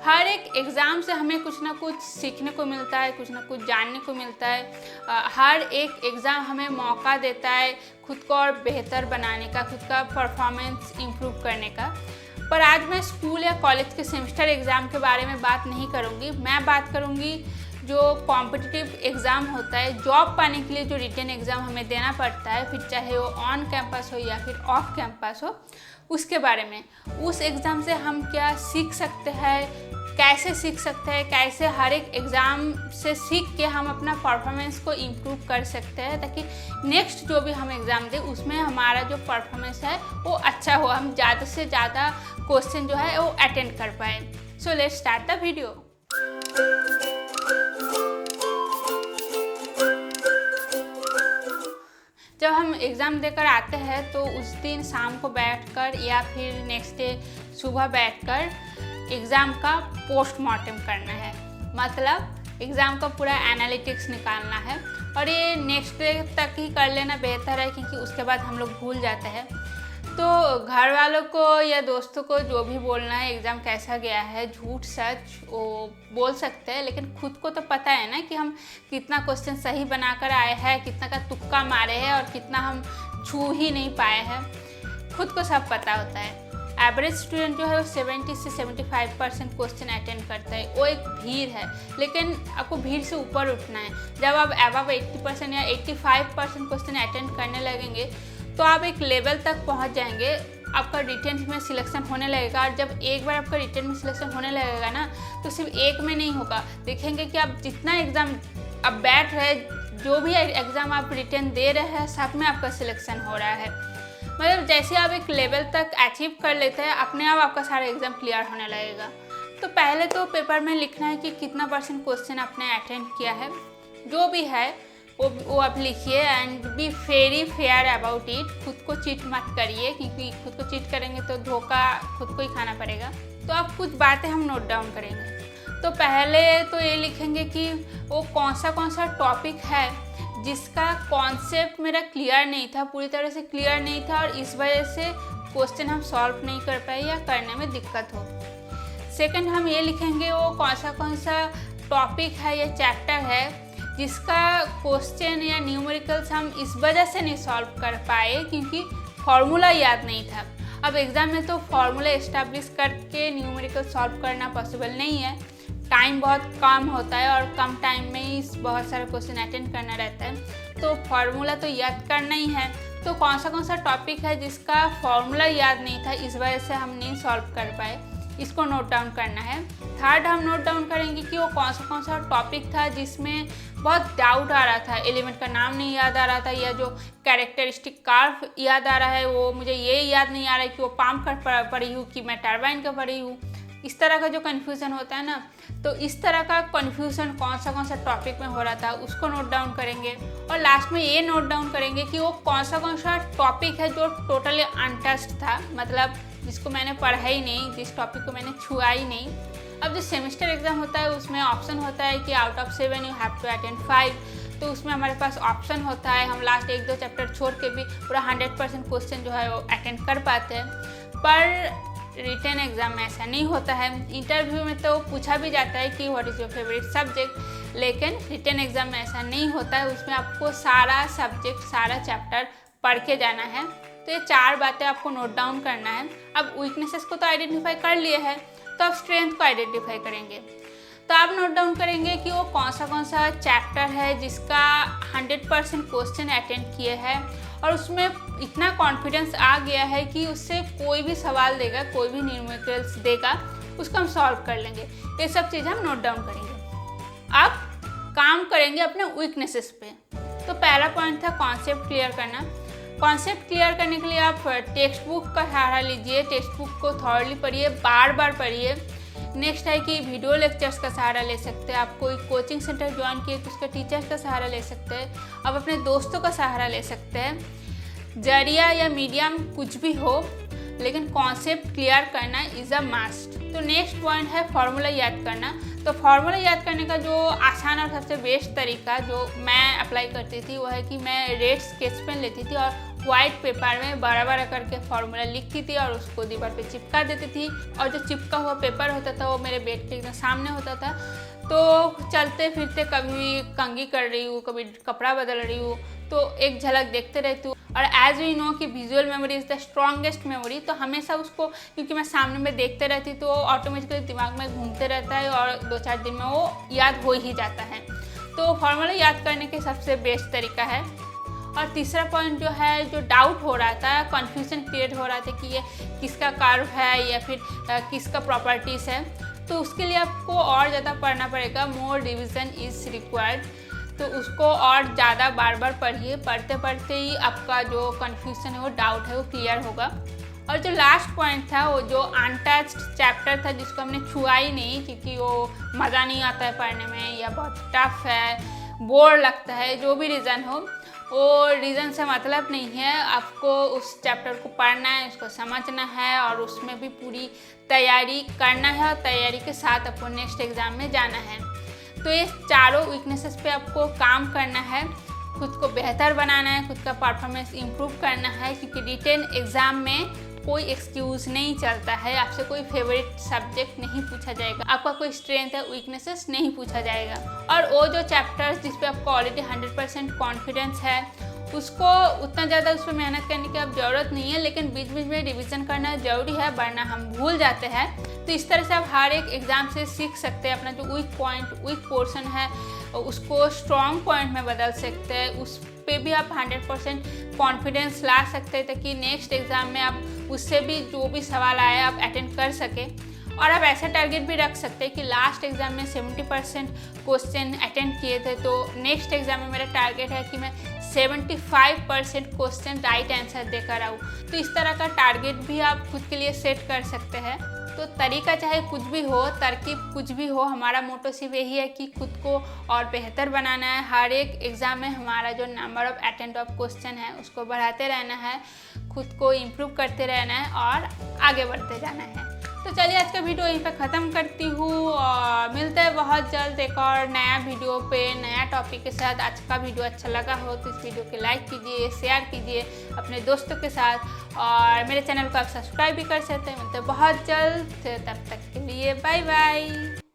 हर एक एग्ज़ाम से हमें कुछ ना कुछ सीखने को मिलता है, कुछ ना कुछ जानने को मिलता है। हर एक एग्ज़ाम हमें मौका देता है खुद को और बेहतर बनाने का, खुद का परफॉर्मेंस इम्प्रूव करने का। पर आज मैं स्कूल या कॉलेज के सेमेस्टर एग्ज़ाम के बारे में बात नहीं करूँगी। मैं बात करूँगी जो कॉम्पिटिटिव एग्ज़ाम होता है, जॉब पाने के लिए जो रिटन एग्ज़ाम हमें देना पड़ता है, फिर चाहे वो ऑन कैंपस हो या फिर ऑफ कैंपस हो, उसके बारे में। उस एग्ज़ाम से हम क्या सीख सकते हैं, कैसे सीख सकते हैं, कैसे हर एक एग्ज़ाम से सीख के हम अपना परफॉर्मेंस को इम्प्रूव कर सकते हैं, ताकि नेक्स्ट जो भी हम एग्ज़ाम दें उसमें हमारा जो परफॉर्मेंस है वो अच्छा हो, हम ज़्यादा से ज़्यादा क्वेश्चन जो है वो अटेंड कर पाए। So let's start the video. जब हम एग्ज़ाम देकर आते हैं तो उस दिन शाम को बैठकर या फिर नेक्स्ट डे सुबह बैठकर एग्ज़ाम का पोस्टमार्टम करना है। मतलब एग्ज़ाम का पूरा एनालिटिक्स निकालना है, और ये नेक्स्ट डे तक ही कर लेना बेहतर है, क्योंकि उसके बाद हम लोग भूल जाते हैं। तो घर वालों को या दोस्तों को जो भी बोलना है एग्ज़ाम कैसा गया है, झूठ सच वो बोल सकते हैं, लेकिन खुद को तो पता है ना कि हम कितना क्वेश्चन सही बनाकर आए हैं, कितना का तुक्का मारे हैं और कितना हम छू ही नहीं पाए हैं। खुद को सब पता होता है। एवरेज स्टूडेंट जो है वो 70 से 75% क्वेश्चन अटेंड करता है। वो एक भीड़ है, लेकिन आपको भीड़ से ऊपर उठना है। जब आप अबव 80% या 85% क्वेश्चन अटेंड करने लगेंगे तो आप एक लेवल तक पहुंच जाएंगे, आपका रिटन में सिलेक्शन होने लगेगा। और जब एक बार आपका रिटन में सिलेक्शन होने लगेगा ना, तो सिर्फ एक में नहीं होगा। देखेंगे कि आप जितना एग्ज़ाम अब बैठ रहे, जो भी एग्ज़ाम आप रिटन दे रहे हैं, सब में आपका सिलेक्शन हो रहा है। मतलब जैसे आप एक लेवल तक अचीव कर लेते हैं, अपने आप आपका सारा एग्ज़ाम क्लियर होने लगेगा। तो पहले तो पेपर में लिखना है कि कितना % क्वेश्चन आपने अटेंड किया है। जो भी है वो आप लिखिए, and be very fair about it. खुद को चीट मत करिए, क्योंकि खुद को चीट करेंगे तो धोखा खुद को ही खाना पड़ेगा। तो अब कुछ बातें हम नोट डाउन करेंगे। तो पहले तो ये लिखेंगे कि वो कौन सा टॉपिक है जिसका कॉन्सेप्ट मेरा क्लियर नहीं था, पूरी तरह से क्लियर नहीं था, और इस वजह से क्वेश्चन हम सॉल्व नहीं कर पाए या करने में दिक्कत हो। सेकंड, हम ये लिखेंगे वो कौन सा टॉपिक है या चैप्टर है जिसका क्वेश्चन या न्यूमेरिकल्स हम इस वजह से नहीं सॉल्व कर पाए क्योंकि फार्मूला याद नहीं था। अब एग्ज़ाम में तो फार्मूला इस्टेब्लिश करके न्यूमेरिकल सॉल्व करना पॉसिबल नहीं है, टाइम बहुत कम होता है और कम टाइम में ही बहुत सारे क्वेश्चन अटेंड करना रहता है। तो फार्मूला तो याद करना ही है। तो कौन सा टॉपिक है जिसका फार्मूला याद नहीं था, इस वजह से हम नहीं सॉल्व कर पाए, इसको नोट डाउन करना है। थर्ड, हम नोट डाउन करेंगे कि वो कौन सा टॉपिक था जिसमें बहुत डाउट आ रहा था, एलिमेंट का नाम नहीं याद आ रहा था, या जो कैरेक्टरिस्टिक कर्व याद आ रहा है वो मुझे ये याद नहीं आ रहा है कि वो पाम कर पढ़ी हूँ कि मैं टरबाइन का पढ़ी हूँ। इस तरह का जो कन्फ्यूज़न होता है ना, तो इस तरह का कन्फ्यूज़न कौन सा टॉपिक में हो रहा था उसको नोट डाउन करेंगे। और लास्ट में ये नोट डाउन करेंगे कि वो कौन सा टॉपिक है जो टोटली अनटच्ड था, मतलब जिसको मैंने पढ़ा ही नहीं, जिस टॉपिक को मैंने छुआ ही नहीं। अब जो सेमेस्टर एग्ज़ाम होता है उसमें ऑप्शन होता है कि out of 7 you have to attend 5, तो उसमें हमारे पास ऑप्शन होता है, हम लास्ट 1-2 चैप्टर छोड़ के भी पूरा 100% क्वेश्चन जो है वो अटेंड कर पाते हैं। पर रिटन एग्ज़ाम में ऐसा नहीं होता है। इंटरव्यू में तो पूछा भी जाता है कि what is your favourite subject, लेकिन रिटन एग्ज़ाम में ऐसा नहीं होता है। उसमें आपको सारा सब्जेक्ट, सारा चैप्टर पढ़ के जाना है। तो ये 4 बातें आपको नोट डाउन करना है। अब वीकनेसेस को तो आइडेंटिफाई कर लिए हैं, तो अब स्ट्रेंथ को आइडेंटिफाई करेंगे। तो आप नोट डाउन करेंगे कि वो कौन सा चैप्टर है जिसका 100% क्वेश्चन अटेंड किए हैं और उसमें इतना कॉन्फिडेंस आ गया है कि उससे कोई भी सवाल देगा, कोई भी न्यूमेरिकल्स देगा, उसको हम सॉल्व कर लेंगे। ये सब चीज़ हम नोट डाउन करेंगे। अब काम करेंगे अपने वीकनेसेस पे। तो पहला पॉइंट था कॉन्सेप्ट क्लियर करना। कॉन्सेप्ट क्लियर करने के लिए आप टेक्स्ट बुक का सहारा लीजिए, टेक्स्ट बुक को थॉरली पढ़िए, बार बार पढ़िए। नेक्स्ट है कि वीडियो लेक्चर्स का सहारा ले सकते हैं। आप कोई कोचिंग सेंटर ज्वाइन किए तो उसके टीचर्स का सहारा ले सकते हैं। आप अपने दोस्तों का सहारा ले सकते हैं। जरिया या मीडियम कुछ भी हो, लेकिन कॉन्सेप्ट क्लियर करना इज़ अ मस्ट। तो नेक्स्ट पॉइंट है फार्मूला याद करना। तो फार्मूला याद करने का जो आसान और सबसे बेस्ट तरीका जो मैं अप्लाई करती थी वो है कि मैं रेड स्केच पेन लेती थी और वाइट पेपर में बड़ा बड़ा करके फॉर्मूला लिखती थी और उसको दीवार पे चिपका देती थी। और जो चिपका हुआ पेपर होता था वो मेरे बेड के एकदम सामने होता था। तो चलते फिरते कभी कंघी कर रही हूँ, कभी कपड़ा बदल रही हूँ, तो एक झलक देखते रहती हूँ। और एज वी नो कि visual memory is the strongest memory, तो हमेशा उसको, क्योंकि मैं सामने में देखते रहती तो ऑटोमेटिकली दिमाग में घूमते रहता है और 2-4 दिन में वो याद हो ही जाता है। तो फॉर्मूला याद करने के सबसे बेस्ट तरीका है। और तीसरा पॉइंट जो है, जो डाउट हो रहा था, कन्फ्यूजन क्रिएट हो रहा था कि ये किसका कर्व है या फिर किसका प्रॉपर्टीज़ है, तो उसके लिए आपको और ज़्यादा पढ़ना पड़ेगा। मोर रिविज़न इज़ रिक्वायर्ड। तो उसको और ज़्यादा बार बार पढ़िए, पढ़ते पढ़ते ही आपका जो कन्फ्यूजन है, वो डाउट है, वो क्लियर होगा। और जो लास्ट पॉइंट था, वो जो अनटच्ड चैप्टर था जिसको हमने छुआ ही नहीं, क्योंकि वो मज़ा नहीं आता है पढ़ने में या बहुत टफ है, बोर लगता है, जो भी रीज़न हो, वो रीज़न से मतलब नहीं है। आपको उस चैप्टर को पढ़ना है, उसको समझना है और उसमें भी पूरी तैयारी करना है और तैयारी के साथ आपको नेक्स्ट एग्ज़ाम में जाना है। तो ये चारों वीकनेसेस पे आपको काम करना है, खुद को बेहतर बनाना है, खुद का परफॉर्मेंस इम्प्रूव करना है, क्योंकि रिटेन एग्ज़ाम में कोई एक्सक्यूज़ नहीं चलता है। आपसे कोई फेवरेट सब्जेक्ट नहीं पूछा जाएगा, आपका कोई स्ट्रेंथ है, वीकनेसेस नहीं पूछा जाएगा। और वो जो चैप्टर्स जिस पे आपको ऑलरेडी 100% कॉन्फिडेंस है, उसको उतना ज़्यादा उस पर मेहनत करने की अब ज़रूरत नहीं है, लेकिन बीच बीच में रिवीजन करना ज़रूरी है, वरना हम भूल जाते हैं। तो इस तरह से आप हर एक एग्ज़ाम से सीख सकते हैं, अपना जो वीक पोर्शन है उसको स्ट्रॉन्ग पॉइंट में बदल सकते हैं, उस पे भी आप 100% कॉन्फिडेंस ला सकते हैं, ताकि नेक्स्ट एग्ज़ाम में आप उससे भी जो भी सवाल आए आप अटेंड कर सकें। और आप ऐसा टारगेट भी रख सकते हैं कि लास्ट एग्ज़ाम में 70% क्वेश्चन अटेंड किए थे, तो नेक्स्ट एग्ज़ाम में मेरा टारगेट है कि मैं 75% क्वेश्चन राइट आंसर देकर आऊँ। तो इस तरह का टारगेट भी आप खुद के लिए सेट कर सकते हैं। तो तरीका चाहे कुछ भी हो, तरकीब कुछ भी हो, हमारा मोटो सिर्फ यही है कि खुद को और बेहतर बनाना है। हर एक एग्ज़ाम में हमारा जो number of attempt of question है उसको बढ़ाते रहना है, खुद को इम्प्रूव करते रहना है और आगे बढ़ते जाना है। तो चलिए आज का वीडियो यहीं पे ख़त्म करती हूँ और मिलते हैं बहुत जल्द एक और नया वीडियो पे, नया टॉपिक के साथ। आज का वीडियो अच्छा लगा हो तो इस वीडियो को लाइक कीजिए, शेयर कीजिए अपने दोस्तों के साथ और मेरे चैनल को आप सब्सक्राइब भी कर सकते हैं। मिलते हैं बहुत जल्द, तब तक के लिए बाय बाय।